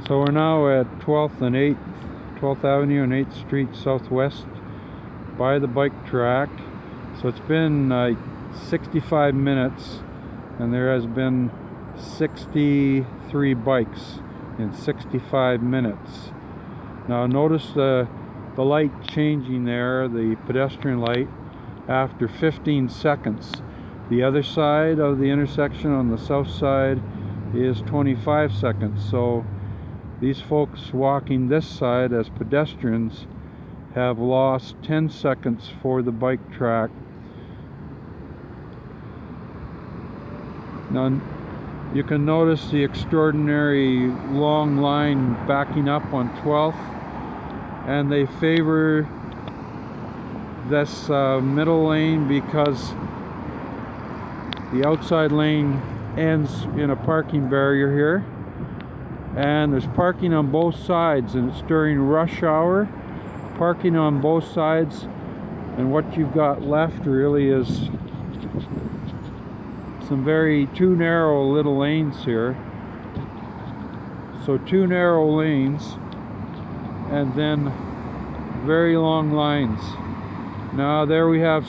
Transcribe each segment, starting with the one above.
So we're now at 12th Avenue and 8th Street Southwest by the bike track. So it's been 65 minutes and there has been 63 bikes in 65 minutes. Now notice the light changing there, the pedestrian light, after 15 seconds. The other side of the intersection on the south side is 25 seconds. So these folks walking this side as pedestrians have lost 10 seconds for the bike track. Now you can notice the extraordinary long line backing up on 12th, and they favor this middle lane because the outside lane ends in a parking barrier here, and there's parking on both sides, and it's during rush hour. Parking on both sides, and what you've got left really is some two narrow little lanes here. So two narrow lanes and then very long lines. Now there we have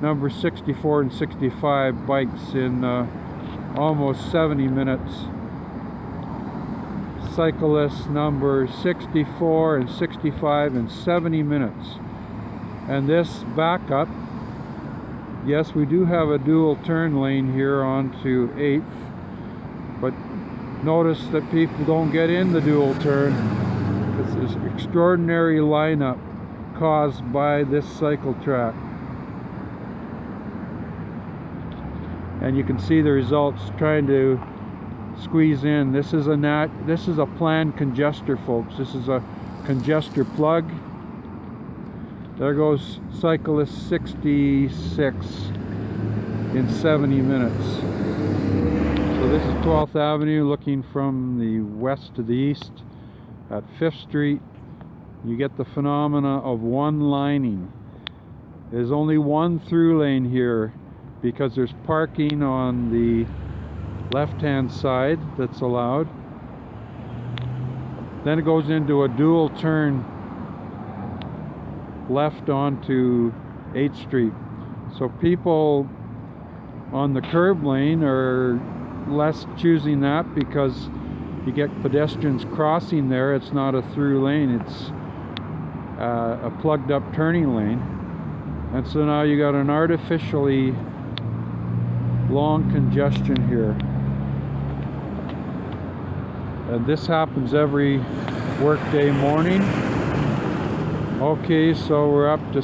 number 64 and 65 bikes in almost 70 minutes. Cyclists number 64 and 65 in 70 minutes. And this backup, yes, we do have a dual turn lane here onto 8th, but notice that people don't get in the dual turn. It's this extraordinary lineup caused by this cycle track. And you can see the results trying to squeeze in. This is a planned congester, folks. This is a congester plug. There goes cyclist 66 in 70 minutes. So this is 12th Avenue looking from the west to the east at 5th Street. You get the phenomena of one lining. There's only one through lane here because there's parking on the left-hand side that's allowed. Then it goes into a dual turn left onto 8th Street. So people on the curb lane are less choosing that because you get pedestrians crossing there. It's not a through lane, it's a plugged up turning lane. And so now you got an artificially long congestion here. And this happens every workday morning. Okay, so we're up to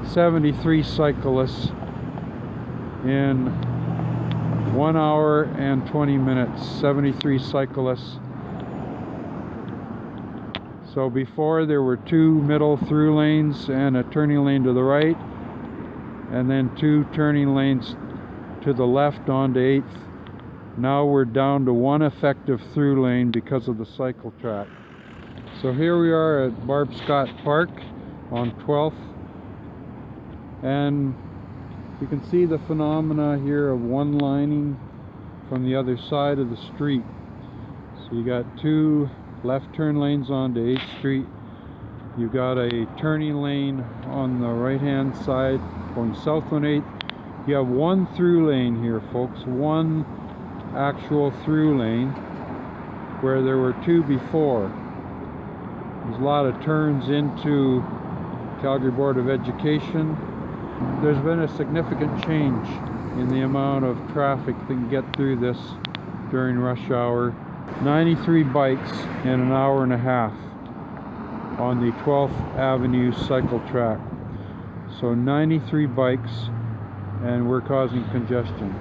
73 cyclists in 1 hour and 20 minutes. 73 cyclists. So before there were two middle through lanes and a turning lane to the right, and then two turning lanes to the left onto 8th. Now we're down to one effective through lane because of the cycle track. So here we are at Barb Scott Park on 12th, and you can see the phenomena here of one lining from the other side of the street. So you got two left turn lanes onto 8th Street. You've got a turning lane on the right hand side going south on 8th. You have one through lane here, folks, one actual through lane where there were two before. There's a lot of turns into Calgary Board of Education. There's been a significant change in the amount of traffic that can get through this during rush hour. 93 bikes in an hour and a half on the 12th Avenue cycle track. So 93 bikes, and we're causing congestion.